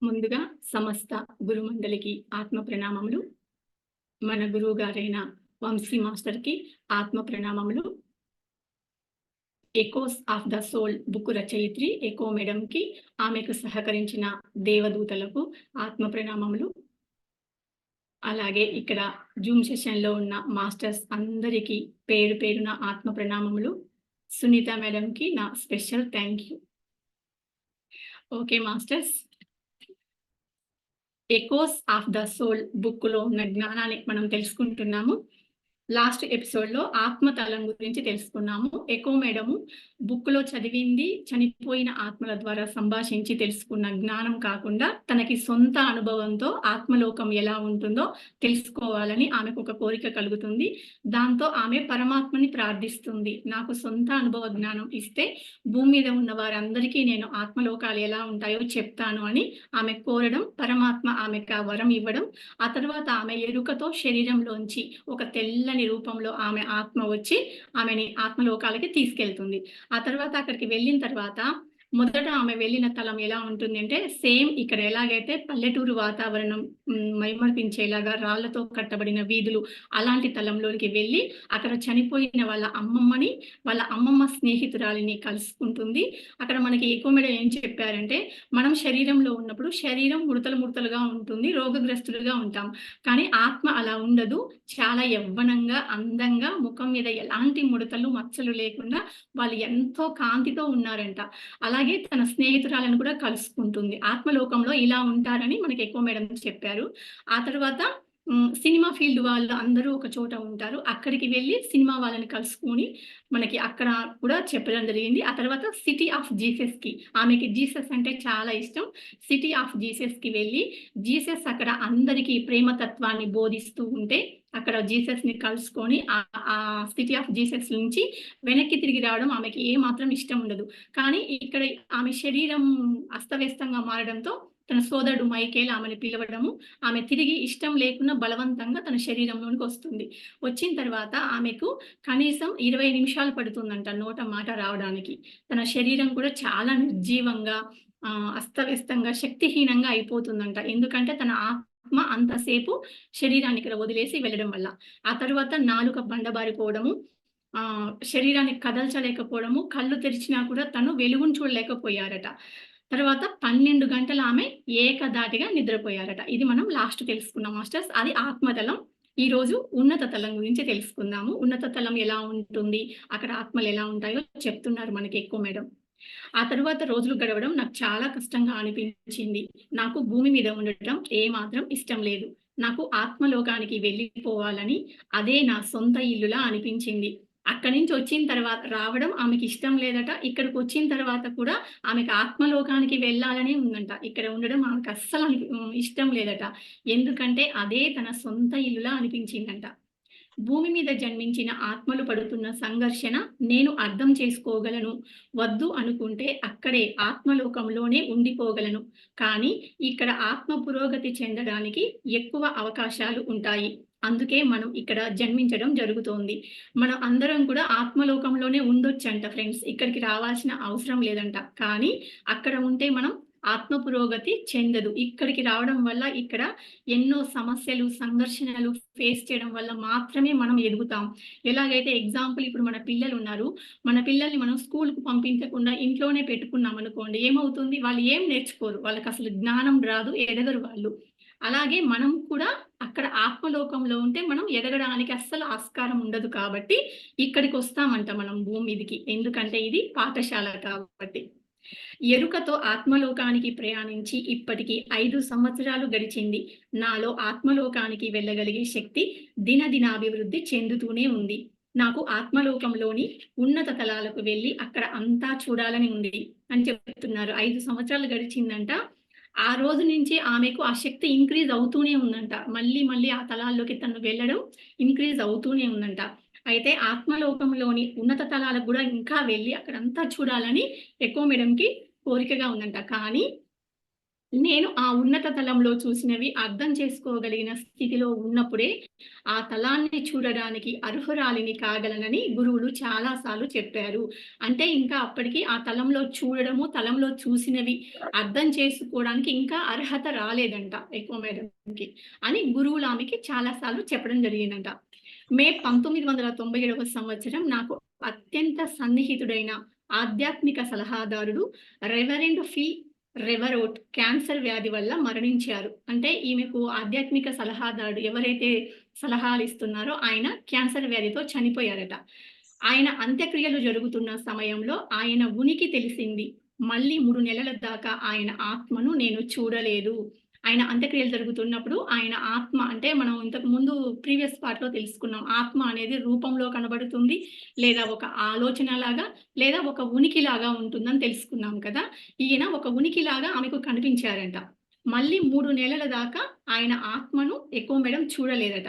ముందుగా సమస్త గురుమండలికి ఆత్మ ప్రణామములు. మన గురువు గారైన వంశీ మాస్టర్కి ఆత్మ ప్రణామములు. Echoes of the soul book రచయిత్రి ఎకో మేడంకి, ఆమెకు సహకరించిన దేవదూతలకు ఆత్మ ప్రణామములు. అలాగే ఇక్కడ జూమ్ సెషన్లో ఉన్న మాస్టర్స్ అందరికీ పేరు పేరున ఆత్మ ప్రణామములు. సునీత మేడంకి నా special thank you. Okay masters, echoes of the soul బుక్లో ఉన్న జ్ఞానాన్ని మనం తెలుసుకుంటున్నాము. లాస్ట్ ఎపిసోడ్లో ఆత్మతలం గురించి తెలుసుకున్నాము. ఎకో మేడము బుక్లో చదివింది చనిపోయిన ఆత్మల ద్వారా సంభాషించి తెలుసుకున్న జ్ఞానం కాకుండా తనకి సొంత అనుభవంతో ఆత్మలోకం ఎలా ఉంటుందో తెలుసుకోవాలని ఆమెకు ఒక కోరిక కలుగుతుంది. దాంతో ఆమె పరమాత్మని ప్రార్థిస్తుంది, నాకు సొంత అనుభవ జ్ఞానం ఇస్తే భూమి మీద ఉన్న వారందరికీ నేను ఆత్మలోకాలు ఎలా ఉంటాయో చెప్తాను అని ఆమె కోరడం, పరమాత్మ ఆమెకు ఆ వరం ఇవ్వడం, ఆ తర్వాత ఆమె ఎరుకతో శరీరంలోంచి ఒక తెల్లని రూపంలో ఆమె ఆత్మ వచ్చి ఆమెని ఆత్మలోకాలకి తీసుకెళ్తుంది. ఆ తర్వాత అక్కడికి వెళ్ళిన తర్వాత మొదట ఆమె వెళ్ళిన తలం ఎలా ఉంటుంది అంటే, సేమ్ ఇక్కడ ఎలాగైతే పల్లెటూరు వాతావరణం మైమర్పించేలాగా రాళ్లతో కట్టబడిన వీధులు, అలాంటి తలంలోనికి వెళ్ళి అక్కడ చనిపోయిన వాళ్ళ అమ్మమ్మని, వాళ్ళ అమ్మమ్మ స్నేహితురాలిని కలుసుకుంటుంది. అక్కడ మనకి ఎకో మేడం ఏం చెప్పారంటే, మనం శరీరంలో ఉన్నప్పుడు శరీరం ముడతలు ముడతలుగా ఉంటుంది, రోగగ్రస్తులుగా ఉంటాం. కానీ ఆత్మ అలా ఉండదు, చాలా యవ్వనంగా, అందంగా, ముఖం మీద ఎలాంటి ముడతలు మచ్చలు లేకుండా వాళ్ళు ఎంతో కాంతితో ఉన్నారంట. అలాగే తన స్నేహితురాలను కూడా కలుసుకుంటుంది. ఆత్మలోకంలో ఇలా ఉంటారని మనకి ఎకో మేడం చెప్పారు. ఆ తర్వాత సినిమా ఫీల్డ్ వాళ్ళు అందరూ ఒక చోట ఉంటారు. అక్కడికి వెళ్ళి సినిమా వాళ్ళని కలుసుకొని మనకి అక్కడ కూడా చెప్పడం జరిగింది. ఆ తర్వాత సిటీ ఆఫ్ జీసస్‌కి, ఆమెకి జీసస్ అంటే చాలా ఇష్టం. సిటీ ఆఫ్ జీసస్‌కి వెళ్ళి జీసస్ అక్కడ అందరికీ ప్రేమతత్వాన్ని బోధిస్తూ ఉంటే అక్కడ జీసస్‌ని కలుసుకొని ఆ సిటీ ఆఫ్ జీసస్ నుంచి వెనక్కి తిరిగి రావడం ఆమెకి ఏమాత్రం ఇష్టం ఉండదు. కానీ ఇక్కడ ఆమె శరీరం అస్తవ్యస్తంగా మారడంతో తన సోదరుడు మైకేల్ ఆమెను పిలవడము, ఆమె తిరిగి ఇష్టం లేకుండా బలవంతంగా తన శరీరంలోనికి వస్తుంది. వచ్చిన తర్వాత ఆమెకు కనీసం 20 నిమిషాలు పడుతుందంట నోట మాట రావడానికి. తన శరీరం కూడా చాలా నిర్జీవంగా, అస్తవ్యస్తంగా, శక్తిహీనంగా అయిపోతుందంట. ఎందుకంటే తన ఆత్మ అంతసేపు శరీరాన్ని ఇక్కడ వదిలేసి వెళ్ళడం వల్ల. ఆ తర్వాత నాలుక బండబారిపోవడము, శరీరాన్ని కదల్చలేకపోవడము, కళ్ళు తెరిచినా కూడా తను వెలుగును చూడలేకపోయారట. తర్వాత 12 గంటలు ఆమె ఏకధాటిగా నిద్రపోయారట. ఇది మనం లాస్ట్ తెలుసుకున్నాం మాస్టర్స్. అది ఆత్మతలం. ఈరోజు ఉన్నత తలం గురించి తెలుసుకుందాము. ఉన్నత తలం ఎలా ఉంటుంది, అక్కడ ఆత్మలు ఎలా ఉంటాయో చెప్తున్నారు మనకి ఎకో మేడం. ఆ తరువాత రోజులు గడవడం నాకు చాలా కష్టంగా అనిపించింది. నాకు భూమి మీద ఉండటం ఏమాత్రం ఇష్టం లేదు. నాకు ఆత్మలోకానికి వెళ్ళిపోవాలని, అదే నా సొంత ఇల్లులా అనిపించింది. అక్కడి నుంచి వచ్చిన తర్వాత రావడం ఆమెకి ఇష్టం లేదట. ఇక్కడికి వచ్చిన తర్వాత కూడా ఆమెకు ఆత్మలోకానికి వెళ్ళాలనే ఉందంట. ఇక్కడ ఉండడం ఆమెకు అస్సలు ఇష్టం లేదట. ఎందుకంటే అదే తన సొంత ఇల్లులా అనిపించిందంట. భూమి మీద జన్మించిన ఆత్మలు పడుతున్న సంఘర్షణ నేను అర్థం చేసుకోగలను. వద్దు అనుకుంటే అక్కడే ఆత్మలోకంలోనే ఉండిపోగలను. కానీ ఇక్కడ ఆత్మ పురోగతి చెందడానికి ఎక్కువ అవకాశాలు ఉంటాయి. అందుకే మనం ఇక్కడ జన్మించడం జరుగుతోంది. మనం అందరం కూడా ఆత్మలోకంలోనే ఉండొచ్చంట ఫ్రెండ్స్. ఇక్కడికి రావాల్సిన అవసరం లేదంట. కానీ అక్కడ ఉంటే మనం ఆత్మ పురోగతి చెందదు. ఇక్కడికి రావడం వల్ల ఇక్కడ ఎన్నో సమస్యలు, సంఘర్షణలు ఫేస్ చేయడం వల్ల మాత్రమే మనం ఎదుగుతాం. ఎలాగైతే ఎగ్జాంపుల్ ఇప్పుడు మన పిల్లలున్నారు. మన పిల్లల్ని మనం స్కూలుకు పంపించకుండా ఇంట్లోనే పెట్టుకున్నామనుకోండి, ఏమవుతుంది? వాళ్ళు ఏం నేర్చుకోరు. వాళ్ళకసలు జ్ఞానం రాదు, ఎదగరు వాళ్ళు. అలాగే మనం కూడా అక్కడ ఆత్మలోకంలో ఉంటే మనం ఎదగడానికి అస్సలు ఆస్కారం ఉండదు కాబట్టి ఇక్కడికొస్తామంట మనం భూమి మీదికి. ఎందుకంటే ఇది పాఠశాల కాబట్టి. ఎరుకతో ఆత్మలోకానికి ప్రయాణించి ఇప్పటికి 5 సంవత్సరాలు గడిచింది. నాలో ఆత్మలోకానికి వెళ్ళగలిగే శక్తి దినదినాభివృద్ధి చెందుతూనే ఉంది. నాకు ఆత్మలోకంలోని ఉన్నత తలాలకు వెళ్ళి అక్కడ అంతా చూడాలని ఉంది అని చెప్తున్నారు. 5 సంవత్సరాలు గడిచిందంట. ఆ రోజు నుంచి ఆమెకు ఆ శక్తి ఇంక్రీజ్ అవుతూనే ఉందంట. మళ్ళీ మళ్ళీ ఆ తలాల్లోకి తను వెళ్ళడం ఇంక్రీజ్ అవుతూనే ఉందంట. అయితే ఆత్మలోకంలోని ఉన్నత తలాలకు కూడా ఇంకా వెళ్ళి అక్కడంతా చూడాలని ఎకో మేడంకి కోరికగా ఉందంట. కానీ నేను ఆ ఉన్నత తలంలో చూసినవి అర్థం చేసుకోగలిగిన స్థితిలో ఉన్నప్పుడే, ఆ తలాన్ని చూడడానికి అర్హురాలిని కాగలనని గురువులు చాలా సార్లు చెప్పారు. అంటే ఇంకా అప్పటికి ఆ తలంలో చూడడము, తలంలో చూసినవి అర్థం చేసుకోవడానికి ఇంకా అర్హత రాలేదంట ఎక్కువ మేడంకి అని గురువులు ఆమెకి చాలా సార్లు చెప్పడం జరిగిందంట. మే 1997వ సంవత్సరం నాకు అత్యంత సన్నిహితుడైన ఆధ్యాత్మిక సలహాదారుడు రెవరెండ్ ఫి రెవరోట్ క్యాన్సర్ వ్యాధి వల్ల మరణించారు. అంటే ఈమెకు ఆధ్యాత్మిక సలహాదారుడు ఎవరైతే సలహాలు ఇస్తున్నారో ఆయన క్యాన్సర్ వ్యాధితో చనిపోయారట. ఆయన అంత్యక్రియలు జరుగుతున్న సమయంలో ఆయన ఉనికి తెలిసింది. మళ్ళీ 3 నెలల దాకా ఆయన ఆత్మను నేను చూడలేదు. ఆయన అంత్యక్రియలు జరుగుతున్నప్పుడు ఆయన ఆత్మ అంటే మనం ఇంతకు ముందు ప్రీవియస్ పార్ట్‌లో తెలుసుకున్నాం. ఆత్మ అనేది రూపంలో కనబడుతుంది. లేదా ఒక ఆలోచనలాగా లేదా ఒక ఉనికిలాగా ఉంటుందని తెలుసుకున్నాం కదా! ఈయన ఒక ఉనికిలాగా ఆమెకు కనిపించారంట. మళ్ళీ 3 నెలల దాకా ఆయన ఆత్మను ఎక్కువ మేడం చూడలేదట.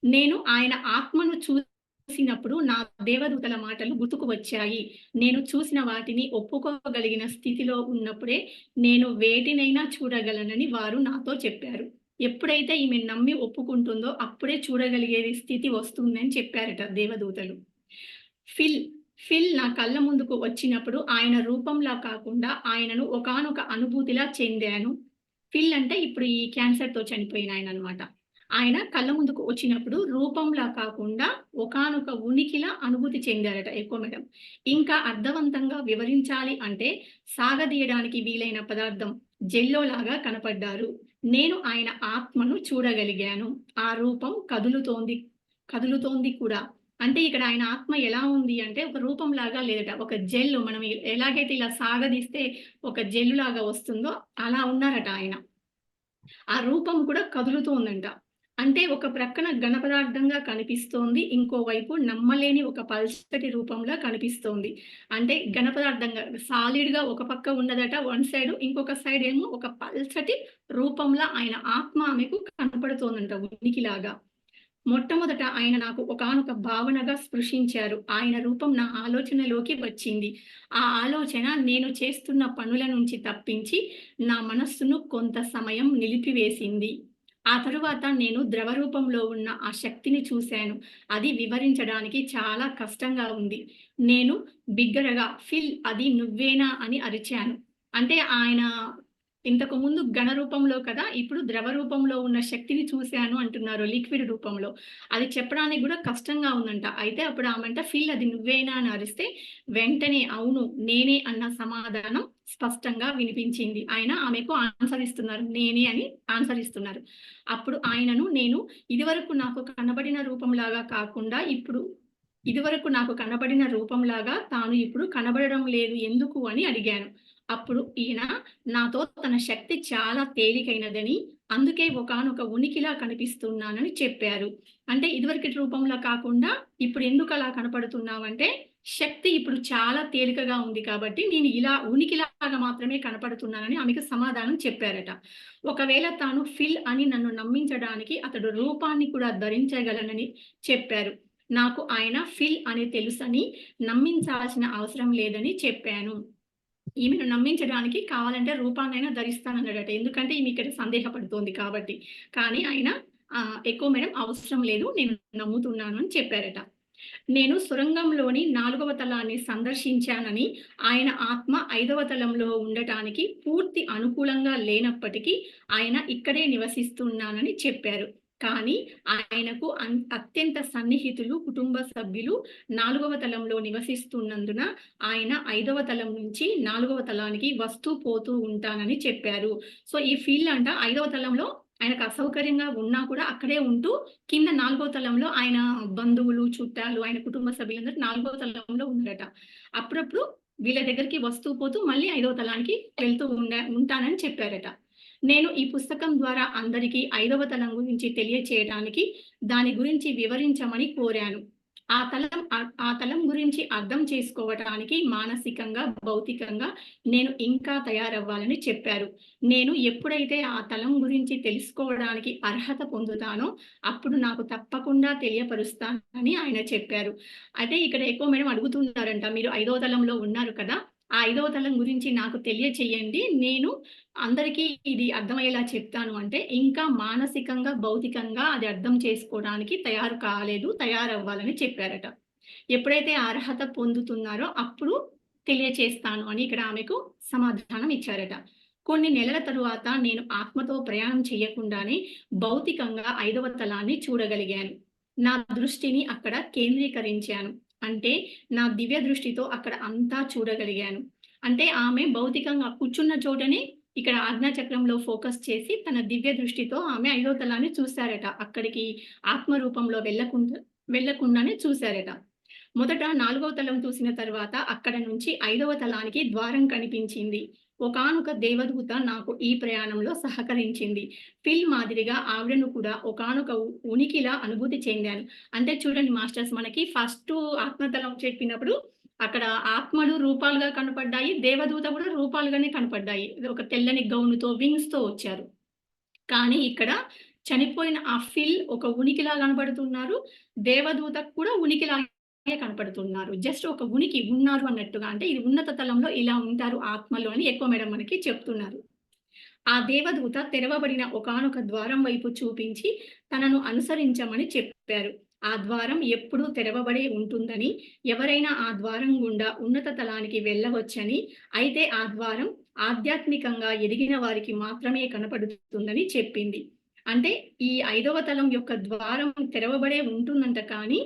నేను ఆయన ఆత్మను చూసినప్పుడు నా దేవదూతల మాటలు గుర్తుకు వచ్చాయి. నేను చూసిన వాటిని ఒప్పుకోగలిగిన స్థితిలో ఉన్నప్పుడే నేను వేటినైనా చూడగలనని వారు నాతో చెప్పారు. ఎప్పుడైతే ఈమె నమ్మి ఒప్పుకుంటుందో అప్పుడే చూడగలిగే స్థితి వస్తుందని చెప్పారట దేవదూతలు. ఫిల్, ఫిల్ నా కళ్ళ ముందుకు వచ్చినప్పుడు ఆయన రూపంలా కాకుండా ఆయనను ఒకానొక అనుభూతిలా చెందాను. ఫిల్ అంటే ఇప్పుడు ఈ క్యాన్సర్‌తో చనిపోయిన ఆయననమాట. ఆయన కళ్ళ ముందుకు వచ్చినప్పుడు రూపంలా కాకుండా ఒకానొక ఉనికిలా అనుభూతి చెందారట ఎక్కువ మేడం. ఇంకా అర్థవంతంగా వివరించాలి అంటే సాగదీయడానికి వీలైన పదార్థం జెల్లోలాగా కనపడ్డారు. నేను ఆయన ఆత్మను చూడగలిగాను. ఆ రూపం కదులుతోంది కదులుతోంది కూడా. అంటే ఇక్కడ ఆయన ఆత్మ ఎలా ఉంది అంటే ఒక రూపంలాగా లేదట. ఒక జెల్ మనం ఎలాగైతే ఇలా సాగదీస్తే ఒక జెల్లులాగా వస్తుందో అలా ఉన్నారట ఆయన. ఆ రూపం కూడా కదులుతూ ఉందంట. అంటే ఒక ప్రక్కన ఘన పదార్థంగా కనిపిస్తోంది. ఇంకోవైపు నమ్మలేని ఒక పల్చటి రూపంలా కనిపిస్తోంది. అంటే ఘన పదార్థంగా సాలిడ్‌గా ఒక పక్క ఉన్నదట వన్ సైడ్. ఇంకొక సైడ్ ఏమో ఒక పల్చటి రూపంలా ఆయన ఆత్మ ఆమెకు కనపడుతోందంట ఉనికిలాగా. మొట్టమొదట ఆయన నాకు ఒకానొక భావనగా స్పృశించారు. ఆయన రూపం నా ఆలోచనలోకి వచ్చింది. ఆ ఆలోచన నేను చేస్తున్న పనుల నుంచి తప్పించి, నా మనస్సును కొంత సమయం నిలిపివేసింది. ఆ తరువాత నేను ద్రవ రూపంలో ఉన్న ఆ శక్తిని చూశాను. అది వివరించడానికి చాలా కష్టంగా ఉంది. నేను బిగ్గరగా "ఫిల్ అది నువ్వేనా" అని అరిచాను. అంటే ఆయన ఇంతకుముందు ఘన రూపంలో కదా! ఇప్పుడు ద్రవ రూపంలో ఉన్న శక్తిని చూశాను అంటున్నారు. లిక్విడ్ రూపంలో. అది చెప్పడానికి గూడా కష్టంగా ఉందంట. అయితే అప్పుడు ఆమంట "ఫిల్ అది నువ్వేనా" అని అరిస్తే వెంటనే "అవును నేనే" అన్న సమాధానం స్పష్టంగా వినిపించింది. ఆయన ఆమెకు ఆన్సర్ ఇస్తున్నారు. నేనే అని ఆన్సర్ ఇస్తున్నారు. అప్పుడు ఆయనను నేను ఇదివరకు నాకు కనబడిన రూపంలాగా కాకుండా ఇదివరకు నాకు కనబడిన రూపంలాగా తాను ఇప్పుడు కనబడడం లేదు ఎందుకు అని అడిగాను. అప్పుడు ఈయన నాతో తన శక్తి చాలా తేలికైనదని, అందుకే ఒకానొక ఉనికిలా కనిపిస్తున్నానని చెప్పారు. అంటే ఇదివరకటి రూపంలో కాకుండా ఇప్పుడు ఎందుకలా కనపడుతున్నావంటే, శక్తి ఇప్పుడు చాలా తేలికగా ఉంది కాబట్టి నేను ఇలా ఉనికిలాగా మాత్రమే కనపడుతున్నానని ఆమెకు సమాధానం చెప్పారట. ఒకవేళ తాను ఫిల్ అని నన్ను నమ్మించడానికి అతడు రూపాన్ని కూడా ధరించగలనని చెప్పారు. నాకు ఆయన ఫిల్ అని తెలుసని నమ్మించాల్సిన అవసరం లేదని చెప్పాను. ఈమెను నమ్మించడానికి కావాలంటే రూపాన్నైనా ధరిస్తానన్నాడట. ఎందుకంటే ఈమె ఇక్కడ సందేహపడుతోంది కాబట్టి. కానీ ఆయన ఎక్కువ మేడం అవసరం లేదు. నేను నమ్ముతున్నాను అని చెప్పారట. నేను సొరంగంలోని 4వ తలాన్ని సందర్శించానని, ఆయన ఆత్మ 5వ తలంలో ఉండటానికి పూర్తి అనుకూలంగా లేనప్పటికీ, ఆయన ఇక్కడే నివసిస్తున్నానని చెప్పారు. కానీ ఆయనకు అత్యంత సన్నిహితులు, కుటుంబ సభ్యులు 4వ తలంలో నివసిస్తున్నందున, ఆయన 5వ తలం నుంచి 4వ తలానికి వస్తూ, పోతూ ఉంటానని చెప్పారు. సో, ఈ ఫీల్ అంట 5వ తలంలో ఆయనకు అసౌకర్యంగా ఉన్నా కూడా అక్కడే ఉంటూ కింద 4గో తలంలో ఆయన బంధువులు, చుట్టాలు, ఆయన కుటుంబ సభ్యులందరూ 4గో తలంలో ఉన్నారట. అప్పుడప్పుడు వీళ్ళ దగ్గరికి వస్తూ, పోతూ మళ్ళీ 5వ తలానికి వెళ్తూ ఉంటానని చెప్పారట. నేను ఈ పుస్తకం ద్వారా అందరికీ 5వ తలం గురించి తెలియచేయడానికి, దాని గురించి వివరించమని కోరాను. ఆ తలం గురించి అర్థం చేసుకోవటానికి మానసికంగా, భౌతికంగా నేను ఇంకా తయారవ్వాలని చెప్పారు. నేను ఎప్పుడైతే ఆ తలం గురించి తెలుసుకోవడానికి అర్హత పొందుతానో, అప్పుడు నాకు తప్పకుండా తెలియపరుస్తానని ఆయన చెప్పారు. అయితే ఇక్కడ ఎక్కువ మేడం అడుగుతున్నారంట. మీరు 5వ తలంలో ఉన్నారు కదా! ఆ 5వ తలం గురించి నాకు తెలియచేయండి. నేను అందరికీ ఇది అర్థమయ్యేలా చెప్తాను అంటే, ఇంకా మానసికంగా, భౌతికంగా అది అర్థం చేసుకోవడానికి తయారు కాలేదు, తయారవ్వాలని చెప్పారట. ఎప్పుడైతే అర్హత పొందుతున్నారో అప్పుడు తెలియచేస్తాను అని ఇక్కడ ఆమెకు సమాధానం ఇచ్చారట. కొన్ని నెలల తరువాత నేను ఆత్మతో ప్రయాణం చేయకుండానే భౌతికంగా 5వ తలాన్ని చూడగలిగాను. నా దృష్టిని అక్కడ కేంద్రీకరించాను. అంటే నా దివ్య దృష్టితో అక్కడ అంతా చూడగలిగాను. అంటే ఆమె భౌతికంగా కూర్చున్న చోటనే ఇక్కడ ఆజ్ఞాచక్రంలో ఫోకస్ చేసి తన దివ్య దృష్టితో ఆమె 5వ తలాన్ని చూసారట. అక్కడికి ఆత్మ రూపంలో వెళ్ళకుండానే చూసారట. మొదట 4వ తలం చూసిన తర్వాత అక్కడ నుంచి 5వ తలానికి ద్వారం కనిపించింది. ఒకానొక దేవదూత నాకు ఈ ప్రయాణంలో సహకరించింది. ఫిల్ మాదిరిగా ఆవిడను కూడా ఒకానొక ఉనికిలా అనుభూతి చెందాను. అంటే చూడండి మాస్టర్స్, మనకి ఫస్టు ఆత్మతలం చెప్పినప్పుడు అక్కడ ఆత్మలు రూపాలుగా కనపడ్డాయి. దేవదూత కూడా రూపాలుగానే కనపడ్డాయి. ఒక తెల్లని గౌనుతో, వింగ్స్‌తో వచ్చారు. కానీ ఇక్కడ చనిపోయిన ఆ ఫిల్ ఒక ఉనికిలా కనపడుతున్నారు. దేవదూత కూడా ఉనికిలాగే కనపడుతున్నారు. జస్ట్ ఒక ఉనికి ఉన్నారు అన్నట్టుగా. అంటే ఇది ఉన్నత తలంలో ఇలా ఉంటారు ఆత్మలు అని ఎక్కువ మేడం మనకి చెప్తున్నారు. ఆ దేవదూత తెరవబడిన ఒకానొక ద్వారం వైపు చూపించి తనను అనుసరించమని చెప్పారు. ఆ ద్వారం ఎప్పుడూ తెరవబడే ఉంటుందని, ఎవరైనా ఆ ద్వారం గుండా ఉన్నత తలానికి వెళ్ళవచ్చని, అయితే ఆ ద్వారం ఆధ్యాత్మికంగా ఎదిగిన వారికి మాత్రమే కనపడుతుందని చెప్పింది. అంటే ఈ 5వ తలం యొక్క ద్వారం తెరవబడే ఉంటుందంట కానీ,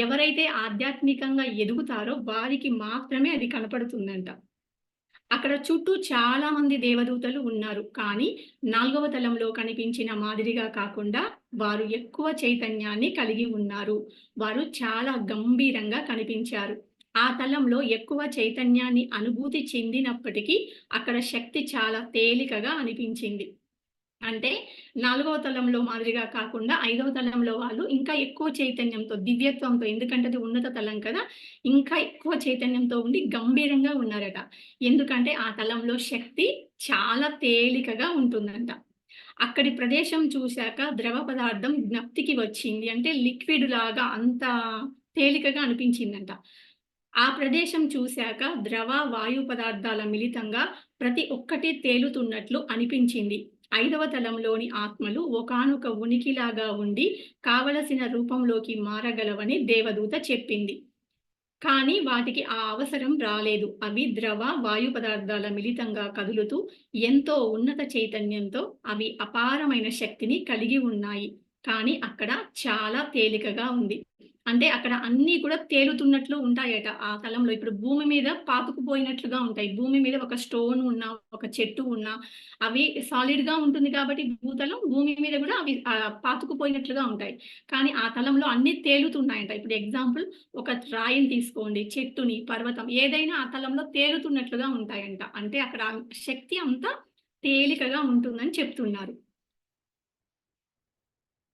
ఎవరైతే ఆధ్యాత్మికంగా ఎదుగుతారో వారికి మాత్రమే అది కనపడుతుందంట. అక్కడ చుట్టూ చాలా మంది దేవదూతలు ఉన్నారు. కానీ 4వ తలంలో కనిపించిన మాదిరిగా కాకుండా వారు ఎక్కువ చైతన్యాన్ని కలిగి ఉన్నారు. వారు చాలా గంభీరంగా కనిపించారు. ఆ తలంలో ఎక్కువ చైతన్యాన్ని అనుభూతి చెందినప్పటికీ అక్కడ శక్తి చాలా తేలికగా అనిపించింది. అంటే 4వ తలంలో మాదిరిగా కాకుండా 5వ తలంలో వాళ్ళు ఇంకా ఎక్కువ చైతన్యంతో, దివ్యత్వంతో, ఎందుకంటే అది ఉన్నత తలం కదా! ఇంకా ఎక్కువ చైతన్యంతో ఉండి గంభీరంగా ఉన్నారట. ఎందుకంటే ఆ తలంలో శక్తి చాలా తేలికగా ఉంటుందంట. అక్కడి ప్రదేశం చూశాక ద్రవ పదార్థం జ్ఞప్తికి వచ్చింది. అంటే లిక్విడ్ లాగా అంత తేలికగా అనిపించిందంట. ఆ ప్రదేశం చూశాక ద్రవ, వాయు పదార్థాల మిళితంగా ప్రతి ఒక్కటి తేలుతున్నట్లు అనిపించింది. 5వ తలంలోని ఆత్మలు ఒకానొక ఉనికిలాగా ఉండి కావలసిన రూపంలోకి మారగలవని దేవదూత చెప్పింది. కానీ వాటికి ఆ అవసరం రాలేదు. అవి ద్రవ, వాయు పదార్థాల మిళితంగా కదులుతూ ఎంతో ఉన్నత చైతన్యంతో అవి అపారమైన శక్తిని కలిగి ఉన్నాయి. కానీ అక్కడ చాలా తేలికగా ఉంది. అంటే అక్కడ అన్నీ కూడా తేలుతున్నట్లు ఉంటాయట ఆ తలంలో. ఇప్పుడు భూమి మీద పాతుకుపోయినట్లుగా ఉంటాయి. భూమి మీద ఒక స్టోన్ ఉన్నా, ఒక చెట్టు ఉన్నా అవి సాలిడ్‌గా ఉంటుంది కాబట్టి భూతలం, భూమి మీద గూడా అవి పాతుకుపోయినట్లుగా ఉంటాయి. కానీ ఆ తలంలో అన్నీ తేలుతున్నాయంట. ఇప్పుడు ఎగ్జాంపుల్ ఒక రాయిని తీసుకోండి, చెట్టుని, పర్వతం ఏదైనా ఆ తలంలో తేలుతున్నట్లుగా ఉంటాయంట. అంటే అక్కడ శక్తి అంతా తేలికగా ఉంటుందని చెప్తున్నారు.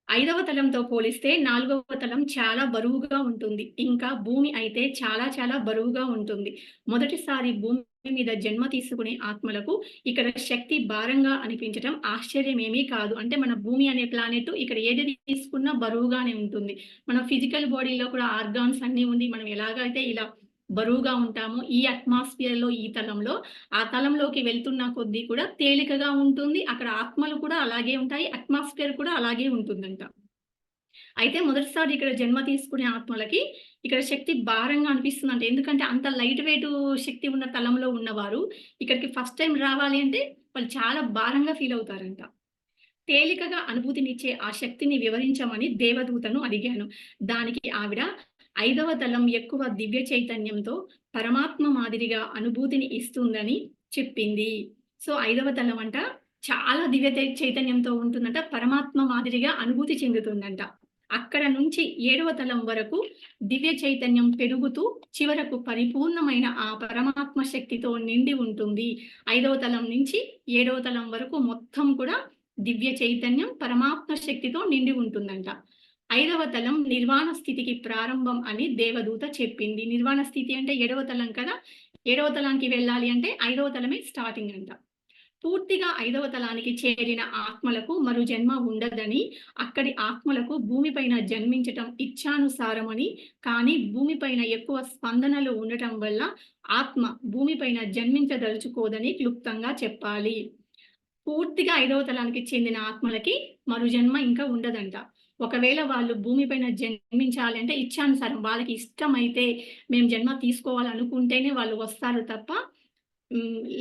5వ తలంతో పోలిస్తే 4వ తలం చాలా బరువుగా ఉంటుంది. ఇంకా భూమి అయితే చాలా చాలా బరువుగా ఉంటుంది. మొదటిసారి భూమి మీద జన్మ తీసుకునే ఆత్మలకు ఇక్కడ శక్తి భారంగా అనిపించటం ఆశ్చర్యమేమీ కాదు. అంటే మన భూమి అనే ప్లానెట్ ఇక్కడ ఏది తీసుకున్నా బరువుగానే ఉంటుంది. మన ఫిజికల్ బాడీలో కూడా ఆర్గాన్స్ అన్నీ ఉండి మనం ఎలాగైతే ఇలా బరువుగా ఉంటామో ఈ అట్మాస్ఫియర్‌లో, ఈ తలంలో, ఆ తలంలోకి వెళ్తున్న కొద్దీ కూడా తేలికగా ఉంటుంది. అక్కడ ఆత్మలు కూడా అలాగే ఉంటాయి. అట్మాస్ఫియర్ కూడా అలాగే ఉంటుందంట. అయితే మొదటిసారి ఇక్కడ జన్మ తీసుకునే ఆత్మలకి ఇక్కడ శక్తి భారంగా అనిపిస్తుందంట. ఎందుకంటే అంత లైట్ వెయిట్ శక్తి ఉన్న తలంలో ఉన్నవారు ఇక్కడికి ఫస్ట్ టైమ్ రావాలి అంటే వాళ్ళు చాలా భారంగా ఫీల్ అవుతారంట. తేలికగా అనుభూతినిచ్చే ఆ శక్తిని వివరించమని దేవదూతను అడిగాను. దానికి ఆవిడ 5వ తలం ఎక్కువ దివ్య చైతన్యంతో పరమాత్మ మాదిరిగా అనుభూతిని ఇస్తుందని చెప్పింది. సో 5వ తలం అంట చాలా దివ్య చైతన్యంతో ఉంటుందంట. పరమాత్మ మాదిరిగా అనుభూతి చెందుతుందంట. అక్కడ నుంచి 7వ తలం వరకు దివ్య చైతన్యం పెరుగుతూ చివరకు పరిపూర్ణమైన ఆ పరమాత్మ శక్తితో నిండి ఉంటుంది. 5వ తలం నుంచి 7వ తలం వరకు మొత్తం కూడా దివ్య చైతన్యం, పరమాత్మ శక్తితో నిండి ఉంటుందంట. 5వ తలం నిర్వాణ స్థితికి ప్రారంభం అని దేవదూత చెప్పింది. నిర్వాణ స్థితి అంటే 7వ తలం కదా! 7వ తలానికి వెళ్ళాలి అంటే 5వ తలమే స్టార్టింగ్ అంట. పూర్తిగా 5వ తలానికి చేరిన ఆత్మలకు మరు జన్మ ఉండదని, అక్కడి ఆత్మలకు భూమిపైన జన్మించటం ఇచ్ఛానుసారమని, కానీ భూమిపైన ఎక్కువ స్పందనలు ఉండటం వల్ల ఆత్మ భూమిపైన జన్మించదలుచుకోదని క్లుప్తంగా చెప్పాలి. పూర్తిగా 5వ తలానికి చెందిన ఆత్మలకి మరు జన్మ ఇంకా ఉండదంట. ఒకవేళ వాళ్ళు భూమిపైన జన్మించాలి అంటే ఇచ్ఛానుసారం వాళ్ళకి ఇష్టమైతే మేము జన్మ తీసుకోవాలనుకుంటేనే వాళ్ళు వస్తారు తప్ప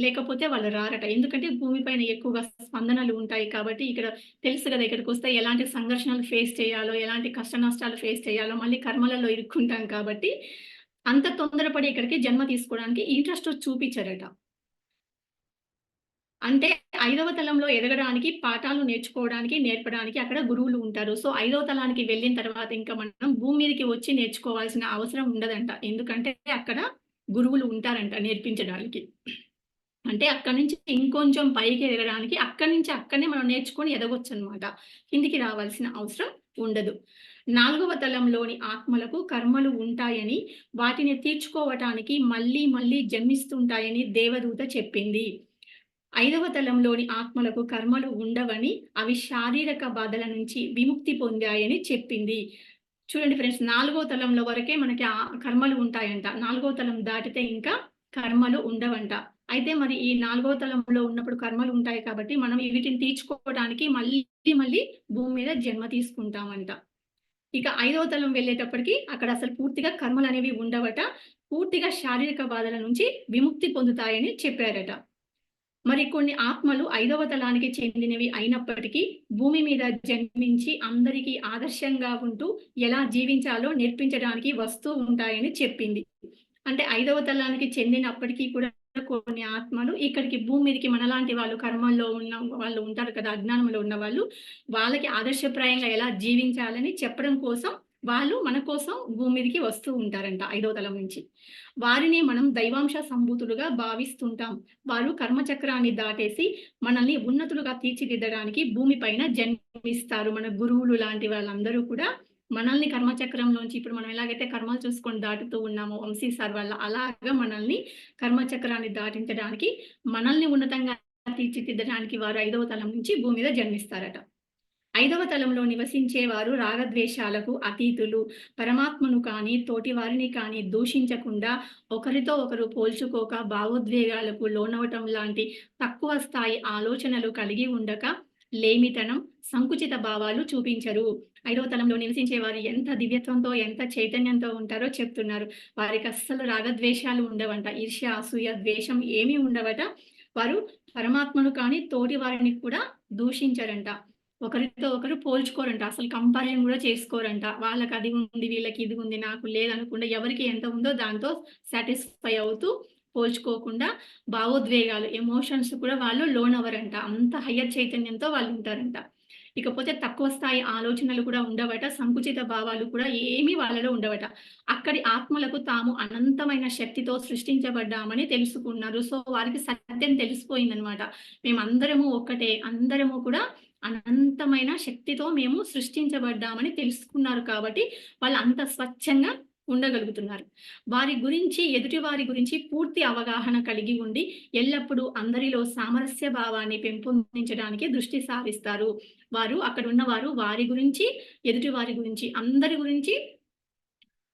లేకపోతే వాళ్ళు రారట. ఎందుకంటే భూమిపైన ఎక్కువగా స్పందనలు ఉంటాయి కాబట్టి ఇక్కడ తెలుసు కదా! ఇక్కడికొస్తే ఎలాంటి సంఘర్షణలు ఫేస్ చేయాలో, ఎలాంటి కష్ట నష్టాలు ఫేస్ చేయాలో, మళ్ళీ కర్మలలో ఇరుక్కుంటాం కాబట్టి అంత తొందరపడి ఇక్కడికి జన్మ తీసుకోవడానికి ఇంట్రెస్ట్ చూపిచ్చరట. అంటే 5వ తలంలో ఎదగడానికి, పాఠాలు నేర్చుకోవడానికి, నేర్పడానికి అక్కడ గురువులు ఉంటారు. సో, 5వ తలానికి వెళ్ళిన తర్వాత ఇంకా మనం భూమి మీదకి వచ్చి నేర్చుకోవాల్సిన అవసరం ఉండదంట. ఎందుకంటే అక్కడ గురువులు ఉంటారంట నేర్పించడానికి. అంటే అక్కడి నుంచి ఇంకొంచెం పైకి ఎదగడానికి అక్కడి నుంచి అక్కడనే మనం నేర్చుకొని ఎదగొచ్చనమాట. కిందికి రావాల్సిన అవసరం ఉండదు. 4వ తలంలోని ఆత్మలకు కర్మలు ఉంటాయని, వాటిని తీర్చుకోవటానికి మళ్ళీ మళ్ళీ జన్మిస్తుంటాయని దేవదూత చెప్పింది. 5వ తలంలోని ఆత్మలకు కర్మలు ఉండవని, అవి శారీరక బాధల నుంచి విముక్తి పొందాయని చెప్పింది. చూడండి ఫ్రెండ్స్, 4వ తలంలో వరకే మనకి కర్మలు ఉంటాయంట. 4వ తలం దాటితే ఇంకా కర్మలు ఉండవంట. అయితే మరి ఈ 4వ తలంలో ఉన్నప్పుడు కర్మలు ఉంటాయి కాబట్టి మనం వీటిని తీర్చుకోవడానికి మళ్ళీ మళ్ళీ భూమి మీద జన్మ తీసుకుంటామంట. ఇక 5వ తలం వెళ్ళేటప్పటికి అక్కడ అసలు పూర్తిగా కర్మలనేవి ఉండవట. పూర్తిగా శారీరక బాధల నుంచి విముక్తి పొందుతాయని చెప్పారట. మరి కొన్ని ఆత్మలు 5వ తలానికి చెందినవి అయినప్పటికీ భూమి మీద జన్మించి అందరికీ ఆదర్శంగా ఉంటూ ఎలా జీవించాలో నేర్పించడానికి వస్తూ ఉంటాయని చెప్పింది. అంటే 5వ తలానికి చెందినప్పటికీ కూడా కొన్ని ఆత్మలు ఇక్కడికి భూమి మీదకి మనలాంటి వాళ్ళు కర్మల్లో ఉన్న వాళ్ళు ఉంటారు కదా! అజ్ఞానంలో ఉన్నవాళ్ళు, వాళ్ళకి ఆదర్శప్రాయంగా ఎలా జీవించాలని చెప్పడం కోసం వాళ్ళు మన కోసం భూమి మీదకి వస్తూ ఉంటారంట 5వ తలం నుంచి. వారిని మనం దైవాంశ సంభూతులుగా భావిస్తుంటాం. వారు కర్మచక్రాన్ని దాటేసి మనల్ని ఉన్నతులుగా తీర్చిదిద్దడానికి భూమి పైన జన్మిస్తారు. మన గురువులు లాంటి వాళ్ళందరూ కూడా మనల్ని కర్మచక్రంలోంచి ఇప్పుడు మనం ఎలాగైతే కర్మలు చూసుకొని దాటుతూ ఉన్నామో వంశీ సార్ వల్ల అలాగా మనల్ని కర్మచక్రాన్ని దాటించడానికి, మనల్ని ఉన్నతంగా తీర్చిదిద్దడానికి వారు 5వ తలం నుంచి భూమి మీద జన్మిస్తారట. 5వ తలంలో నివసించేవారు రాగద్వేషాలకు అతీతులు. పరమాత్మను కానీ, తోటివారిని కానీ దూషించకుండా, ఒకరితో ఒకరు పోల్చుకోక, భావోద్వేగాలకు లోనవటం లాంటి తక్కువ స్థాయి ఆలోచనలు కలిగి ఉండక, లేమితనం, సంకుచిత భావాలు చూపించరు. 5వ తలంలో నివసించేవారు ఎంత దివ్యత్వంతో, ఎంత చైతన్యంతో ఉంటారో చెప్తున్నారు. వారికి అస్సలు రాగద్వేషాలు ఉండవంట. ఈర్ష్య, అసూయ, ద్వేషం ఏమీ ఉండవట. వారు పరమాత్మను కానీ, తోటి వారిని కూడా దూషించరంట. ఒకరితో ఒకరు పోల్చుకోరంట. అసలు కంపారిజన్ గూడా చేసుకోరంట. వాళ్ళకది ఉంది, వీళ్ళకి ఇది ఉంది, నాకు లేదనకుండా ఎవరికి ఎంత ఉందో దాంతో సాటిస్ఫై అవుతూ పోల్చుకోకుండా భావోద్వేగాలు, ఎమోషన్స్ కూడా వాళ్ళు లోనవ్వరంట. అంత హయ్యర్ చైతన్యంతో వాళ్ళుంటారంట. ఇకపోతే తక్కువ స్థాయి ఆలోచనలు కూడా ఉండవట. సంకుచిత భావాలు కూడా ఏమీ వాళ్ళలో ఉండవట. అక్కడి ఆత్మలకు తాము అనంతమైన శక్తితో సృష్టించబడ్డామని తెలుసుకున్నారు. సో, వారికి సత్యం తెలిసిపోయిందనమాట. మేమందరము ఒక్కటే. అందరము కూడా అనంతమైన శక్తితో మేము సృష్టించబడ్డామని తెలుసుకున్నారు కాబట్టి, వాళ్ళు అంత స్వచ్ఛంగా ఉండగలుగుతున్నారు. వారి గురించి, ఎదుటి వారి గురించి పూర్తి అవగాహన కలిగి ఉండి, ఎల్లప్పుడూ అందరిలో సామరస్య భావాన్ని పెంపొందించడానికి దృష్టి సారిస్తారు. వారు అక్కడున్నవారు వారి గురించి, ఎదుటి వారి గురించి, అందరి గురించి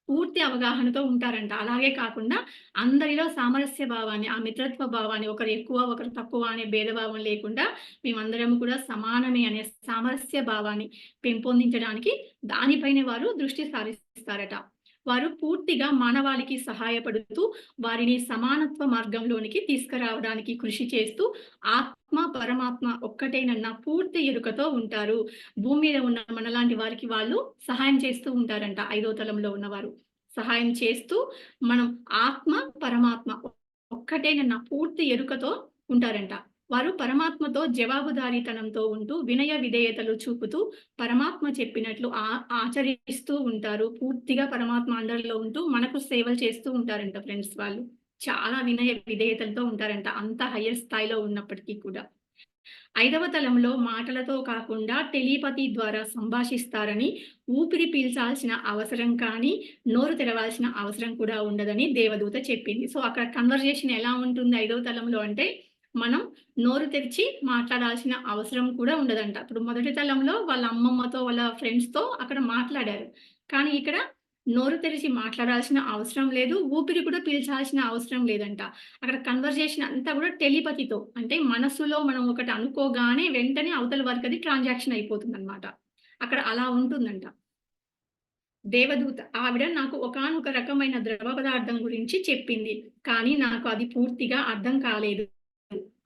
పూర్తి అవగాహనతో ఉంటారంట. అలాగే కాకుండా అందరిలో సామరస్య భావాన్ని, ఆ మిత్రత్వ భావాన్ని ఒకరు ఎక్కువ, ఒకరు తక్కువ అనే భేదభావం లేకుండా మేమందరం కూడా సమానమే అనే సామరస్య భావాన్ని పెంపొందించడానికి దానిపైనే వారు దృష్టి సారిస్తారట. వారు పూర్తిగా మానవాళికి సహాయపడుతూ వారిని సమానత్వ మార్గంలోనికి తీసుకురావడానికి కృషి చేస్తూ ఆత్మ, పరమాత్మ ఒక్కటేనన్న పూర్తి ఎరుకతో ఉంటారు. భూమి మీద ఉన్న మనలాంటి వారికి వాళ్ళు సహాయం చేస్తూ ఉంటారంట 5వ తలంలో ఉన్నవారు. సహాయం చేస్తూ మనం ఆత్మ, పరమాత్మ ఒక్కటేనన్న పూర్తి ఎరుకతో ఉంటారంట. వారు పరమాత్మతో జవాబుదారీతనంతో ఉంటూ, వినయ విధేయతలు చూపుతూ, పరమాత్మ చెప్పినట్లు ఆచరిస్తూ ఉంటారు. పూర్తిగా పరమాత్మ అండర్‌లో ఉంటూ మనకు సేవలు చేస్తూ ఉంటారంట ఫ్రెండ్స్ వాళ్ళు. చాలా వినయ విధేయతలతో ఉంటారంట. అంత హయ్యర్ స్థాయిలో ఉన్నప్పటికీ కూడా. 5వ తలంలో మాటలతో కాకుండా టెలిపతి ద్వారా సంభాషిస్తారని, ఊపిరి పీల్చాల్సిన అవసరం కానీ, నోరు తెరవాల్సిన అవసరం కూడా ఉండదని దేవదూత చెప్పింది. సో, అక్కడ కన్వర్జేషన్ ఎలా ఉంటుంది 5వ తలంలో అంటే, మనం నోరు తెరిచి మాట్లాడాల్సిన అవసరం కూడా ఉండదంట. ఇప్పుడు మొదటి తలంలో వాళ్ళ అమ్మమ్మతో, వాళ్ళ ఫ్రెండ్స్‌తో అక్కడ మాట్లాడారు. కానీ ఇక్కడ నోరు తెరిచి మాట్లాడాల్సిన అవసరం లేదు. ఊపిరి కూడా పీల్చాల్సిన అవసరం లేదంట. అక్కడ కన్వర్జేషన్ అంతా కూడా టెలిపతితో అంటే మనసులో మనం ఒకటి అనుకోగానే వెంటనే అవతల వరకది ట్రాన్సాక్షన్ అయిపోతుందన్నమాట. అక్కడ అలా ఉంటుందంట. దేవదూత ఆవిడ నాకు ఒకానొక రకమైన ద్రవ పదార్థం గురించి చెప్పింది. కానీ నాకు అది పూర్తిగా అర్థం కాలేదు.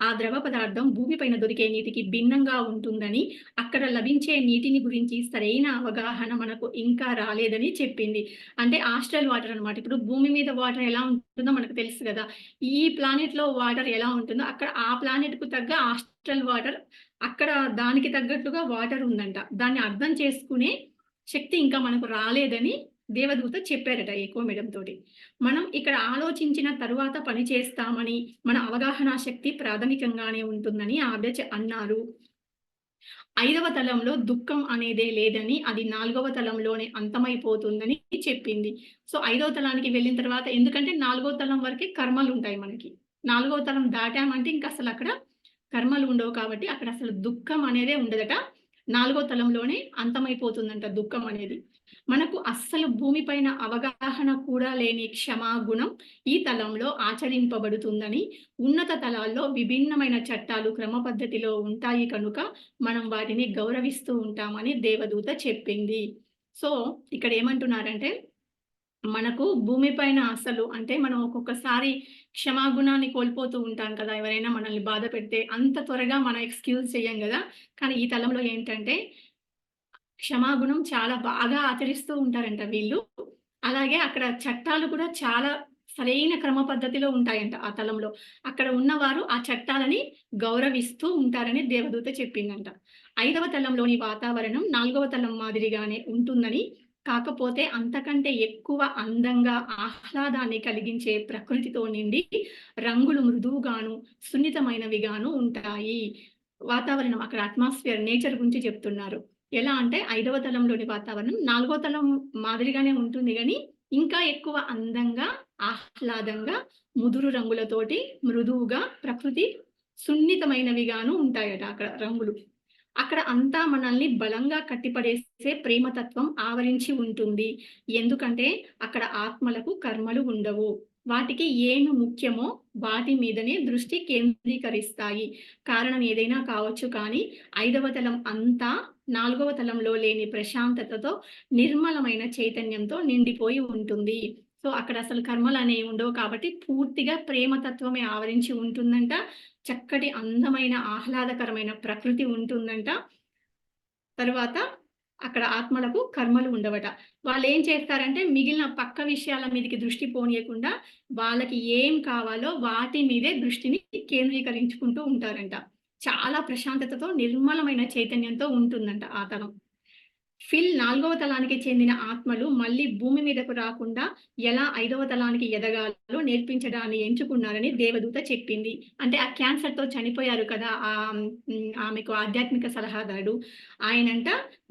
ఆ ద్రవ పదార్థం భూమిపైన దొరికే నీటికి భిన్నంగా ఉంటుందని, అక్కడ లభించే నీటిని గురించి సరైన అవగాహన మనకు ఇంకా రాలేదని చెప్పింది. అంటే ఆస్ట్రల్ వాటర్ అన్నమాట. ఇప్పుడు భూమి మీద వాటర్ ఎలా ఉంటుందో మనకు తెలుసు గదా! ఈ ప్లానెట్‌లో వాటర్ ఎలా ఉంటుందో, అక్కడ ఆ ప్లానెట్‌కు తగ్గ ఆస్ట్రల్ వాటర్ అక్కడ దానికి తగ్గట్టుగా వాటర్ ఉందంట. దాన్ని అర్థం చేసుకునే శక్తి ఇంకా మనకు రాలేదని దేవదూత చెప్పారట ఎకో మేడం తోటి. మనం ఇక్కడ ఆలోచించిన తరువాత పని చేస్తామని, మన అవగాహన శక్తి ప్రాథమికంగానే ఉంటుందని ఆవిడ అన్నారు. 5వ తలంలో దుఃఖం అనేదే లేదని, అది 4వ తలంలోనే అంతమైపోతుందని చెప్పింది. సో, 5వ తలానికి వెళ్ళిన తర్వాత ఎందుకంటే 4గో తలం వరకే కర్మలుంటాయి మనకి. 4గో తలం దాటామంటే ఇంకసలక్కడ కర్మలు ఉండవు కాబట్టి అక్కడసలు దుఃఖం అనేదే ఉండదట. 4గో తలంలోనే అంతమైపోతుందంట దుఃఖం అనేది. మనకు అస్సలు భూమి పైన అవగాహన కూడా లేని క్షమా గుణం ఈ తలంలో ఆచరింపబడుతుందని, ఉన్నత తలాల్లో విభిన్నమైన చట్టాలు క్రమ పద్ధతిలో ఉంటాయి కనుక మనం వాటిని గౌరవిస్తూ ఉంటామని దేవదూత చెప్పింది. సో, ఇక్కడేమంటున్నారంటే మనకు భూమి పైన అసలు అంటే మనం ఒక్కొక్కసారి క్షమాగుణాన్ని కోల్పోతూ ఉంటాం కదా! ఎవరైనా మనల్ని బాధ పెడితే అంత త్వరగా మనం ఎక్స్‌క్యూజ్ చెయ్యం గదా! కానీ ఈ తలంలో ఏంటంటే క్షమాగుణం చాలా బాగా ఆచరిస్తూ ఉంటారంట వీళ్ళు. అలాగే అక్కడ చట్టాలు కూడా చాలా సరైన క్రమ పద్ధతిలో ఉంటాయంట ఆ తలంలో. అక్కడ ఉన్నవారు ఆ చట్టాలని గౌరవిస్తూ ఉంటారని దేవదూత చెప్పిందంట. 5వ తలంలోని వాతావరణం 4గవ తలం మాదిరిగానే ఉంటుందని, కాకపోతే అంతకంటే ఎక్కువ అందంగా, ఆహ్లాదాన్ని కలిగించే ప్రకృతితో నిండి రంగులు మృదువుగాను, సున్నితమైనవిగాను ఉంటాయి. వాతావరణం అక్కడ అట్మాస్ఫియర్, నేచర్ గురించి చెప్తున్నారు. ఎలా అంటే 5వ తలంలోని వాతావరణం 4గో తలం మాదిరిగానే ఉంటుంది గానీ, ఇంకా ఎక్కువ అందంగా, ఆహ్లాదంగా, ముదురు రంగులతోటి మృదువుగా ప్రకృతి సున్నితమైనవిగాను ఉంటాయట అక్కడ రంగులు. అక్కడ అంతా మనల్ని బలంగా కట్టిపడేసే ప్రేమతత్వం ఆవరించి ఉంటుంది. ఎందుకంటే అక్కడ ఆత్మలకు కర్మలు ఉండవు. వాటికి ఏమి ముఖ్యమో వాటి మీదనే దృష్టి కేంద్రీకరిస్తాయి. కారణం ఏదైనా కావచ్చు కానీ 5వ తలం అంతా 4గవ తలంలో లేని ప్రశాంతతతో, నిర్మలమైన చైతన్యంతో నిండిపోయి ఉంటుంది. సో, అక్కడ అసలు కర్మలనేవి ఉండవు కాబట్టి పూర్తిగా ప్రేమతత్వమే ఆవరించి ఉంటుందంట. చక్కటి అందమైన ఆహ్లాదకరమైన ప్రకృతి ఉంటుందంట. తరువాత అక్కడ ఆత్మలకు కర్మలు ఉండవట. వాళ్ళేం చేస్తారంటే మిగిలిన పక్క విషయాల మీదకి దృష్టి పోనీయకుండా వాళ్ళకి ఏం కావాలో వాటి మీదే దృష్టిని కేంద్రీకరించుకుంటూ ఉంటారంట. చాలా ప్రశాంతతతో, నిర్మలమైన చైతన్యంతో ఉంటుందంట ఆ తలం. 4గవ తలానికి చెందిన ఆత్మలు మళ్ళీ భూమి మీదకు రాకుండా ఎలా 5వ తలానికి ఎదగాలో నేర్పించడాన్ని ఎంచుకున్నారని దేవదూత చెప్పింది. అంటే ఆ క్యాన్సర్‌తో చనిపోయారు కదా! ఆమెకు ఆధ్యాత్మిక సలహాదారుడు. ఆయనంట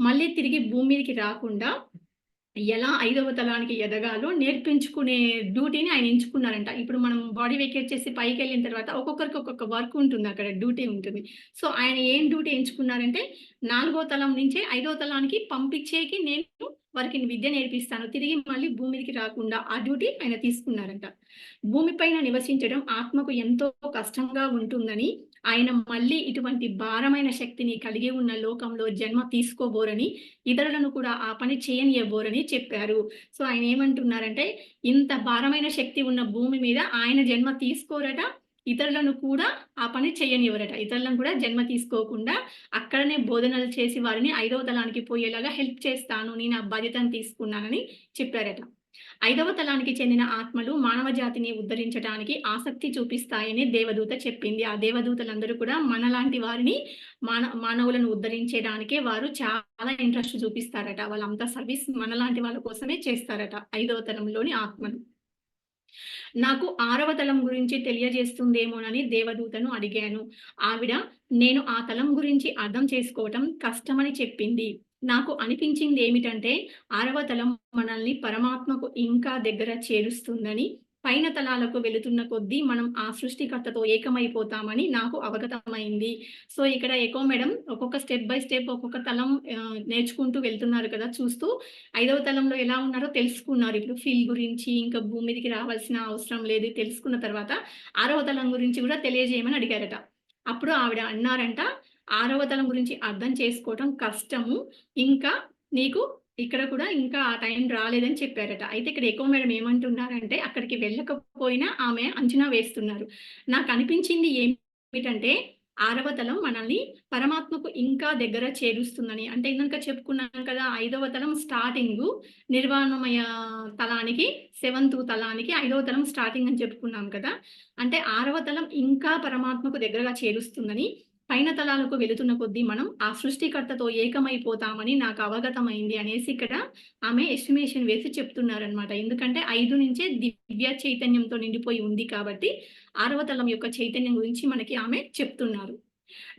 మళ్ళీ తిరిగి భూమి మీదకి రాకుండా ఎలా 5వ తలానికి ఎదగాలో నేర్పించుకునే డ్యూటీని ఆయన ఎంచుకున్నారంట. ఇప్పుడు మనం బాడీ వెకేట్ చేసి పైకెళ్ళిన తర్వాత ఒక్కొక్కరికి ఒక్కొక్క వర్క్ ఉంటుందక్కడ. డ్యూటీ ఉంటుంది. సో, ఆయన ఏం డ్యూటీ ఎంచుకున్నారంటే 4గో తలం నుంచే 5వ తలానికి పంపించేకి నేను వారికి విద్య నేర్పిస్తాను. తిరిగి మళ్ళీ భూమి మీదకి రాకుండా ఆ డ్యూటీ ఆయన తీసుకున్నారంట. భూమిపైన నివసించడం ఆత్మకు ఎంతో కష్టంగా ఉంటుందని, ఆయన మళ్ళీ ఇటువంటి భారమైన శక్తిని కలిగి ఉన్న లోకంలో జన్మ తీసుకోబోరని, ఇతరులను కూడా ఆ పని చేయనియబోరని చెప్పారు. సో, ఆయనేమంటున్నారంటే, ఇంత భారమైన శక్తి ఉన్న భూమి మీద ఆయన జన్మ తీసుకోరట. ఇతరులను కూడా ఆ పని చేయనివ్వరట. ఇతరులను కూడా జన్మ తీసుకోకుండా అక్కడనే బోధనలు చేసి వారిని 5వ తలానికి పోయేలాగా హెల్ప్ చేస్తాను. నేను ఆ బాధ్యతను తీసుకున్నానని చెప్పారట. 5వ తలానికి చెందిన ఆత్మలు మానవ జాతిని ఉద్ధరించటానికి ఆసక్తి చూపిస్తాయని దేవదూత చెప్పింది. ఆ దేవదూతలందరూ కూడా మనలాంటి వారిని మానవులను ఉద్ధరించడానికే వారు చాలా ఇంట్రెస్ట్ చూపిస్తారట. వాళ్ళంతా సర్వీస్ మనలాంటి వాళ్ళ కోసమే చేస్తారట 5వ తలంలోని ఆత్మలు. నాకు 6వ తలం గురించి తెలియజేస్తుందేమోనని దేవదూతను అడిగాను. ఆవిడ నేను ఆ తలం గురించి అర్థం చేసుకోవటం కష్టమని చెప్పింది. నాకు అనిపించిందేమిటంటే 6వ తలం మనల్ని పరమాత్మకు ఇంకా దగ్గర చేరుస్తుందని, పైన తలాలకు వెళుతున్న కొద్దీ మనం ఆ సృష్టికర్తతో ఏకమైపోతామని నాకు అవగతమైంది. సో, ఇక్కడ ఎకో మేడం ఒక్కొక్క స్టెప్ బై స్టెప్ ఒక్కొక్క తలం నేర్చుకుంటూ వెళ్తున్నారు కదా! చూస్తూ 5వ తలంలో ఎలా ఉన్నారో తెలుసుకున్నారు. ఇప్పుడు ఫీల్ గురించి, ఇంకా భూమి మీదకి రావాల్సిన అవసరం లేదు తెలుసుకున్న తర్వాత 6వ తలం గురించి కూడా తెలియజేయమని అడిగారట. అప్పుడు ఆవిడ అన్నారంట, "6వ తలం గురించి అర్థం చేసుకోవటం కష్టము. ఇంకా నీకు ఇక్కడ కూడా ఇంకా ఆ టైం రాలేదని చెప్పారట. అయితే ఇక్కడ ఎకో మేడం ఏమంటున్నారంటే, అక్కడికి వెళ్ళకపోయినా ఆమె అంచనా వేస్తున్నారు. నాకనిపించింది ఏమిటంటే, 6వ తలం మనల్ని పరమాత్మకు ఇంకా దగ్గర చేరుస్తుందని. అంటే ఇందాక చెప్పుకున్నాం కదా! 5వ తలం స్టార్టింగు నిర్వాణమయ తలానికి, సెవెంత్ తలానికి 5వ తలం స్టార్టింగ్ అని చెప్పుకున్నాం కదా! అంటే 6వ తలం ఇంకా పరమాత్మకు దగ్గరగా చేరుస్తుందని, పైన తలాలకు వెళుతున్న కొద్దీ మనం ఆ సృష్టికర్తతో ఏకమైపోతామని నాకు అవగతమైంది అనేసి ఇక్కడ ఆమె ఎస్టిమేషన్ వేసి చెప్తున్నారనమాట. ఎందుకంటే 5 నుంచే దివ్య చైతన్యంతో నిండిపోయి ఉంది కాబట్టి, 6వ తలం యొక్క చైతన్యం గురించి మనకి ఆమె చెప్తున్నారు.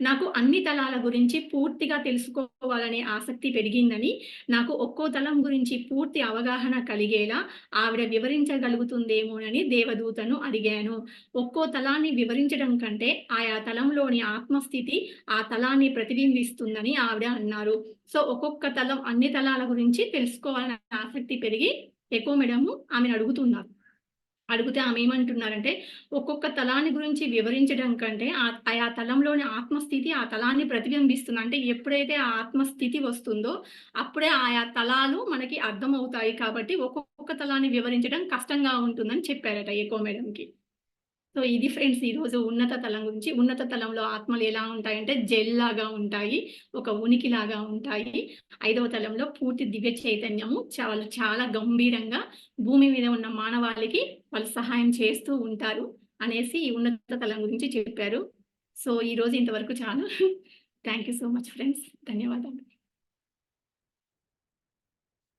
నాకు అన్ని తలాల గురించి పూర్తిగా తెలుసుకోవాలనే ఆసక్తి పెరిగిందని, నాకు ఒక్కో తలం గురించి పూర్తి అవగాహన కలిగేలా ఆవిడ వివరించగలుగుతుందేమోనని దేవదూతను అడిగాను. ఒక్కో తలాన్ని వివరించడం కంటే ఆయా తలంలోని ఆత్మస్థితి ఆ తలాన్ని ప్రతిబింబిస్తుందని ఆవిడ అన్నారు. సో, ఒక్కొక్క తలం అన్ని తలాల గురించి తెలుసుకోవాలనే ఆసక్తి పెరిగి ఎకో మేడము ఆమెను అడుగుతున్నారు. అడిగితే ఆమేమంటున్నారంటే, ఒక్కొక్క తలాన్ని గురించి వివరించడం కంటే, ఆయా తలంలోని ఆత్మస్థితి ఆ తలాన్ని ప్రతిబింబిస్తుంది. అంటే ఎప్పుడైతే ఆ ఆత్మస్థితి వస్తుందో, అప్పుడే ఆయా తలాలు మనకి అర్థమవుతాయి కాబట్టి, ఒక్కొక్క తలాన్ని వివరించడం కష్టంగా ఉంటుందని చెప్పారట ఎకో మేడంకి. సో, ఇది ఫ్రెండ్స్ ఈరోజు ఉన్నత తలం గురించి. ఉన్నత తలంలో ఆత్మలు ఎలా ఉంటాయంటే జెల్‌లాగా ఉంటాయి. ఒక ఉనికిలాగా ఉంటాయి. 5వ తలంలో పూర్తి దివ్య చైతన్యము వాళ్ళు చాలా గంభీరంగా భూమి మీద ఉన్న మానవాళికి వాళ్ళు సహాయం చేస్తూ ఉంటారు అనేసి ఈ ఉన్నత తలం గురించి చెప్పారు. సో, ఈరోజు ఇంతవరకు చాలు. Thank you so much friends. ధన్యవాదాలు.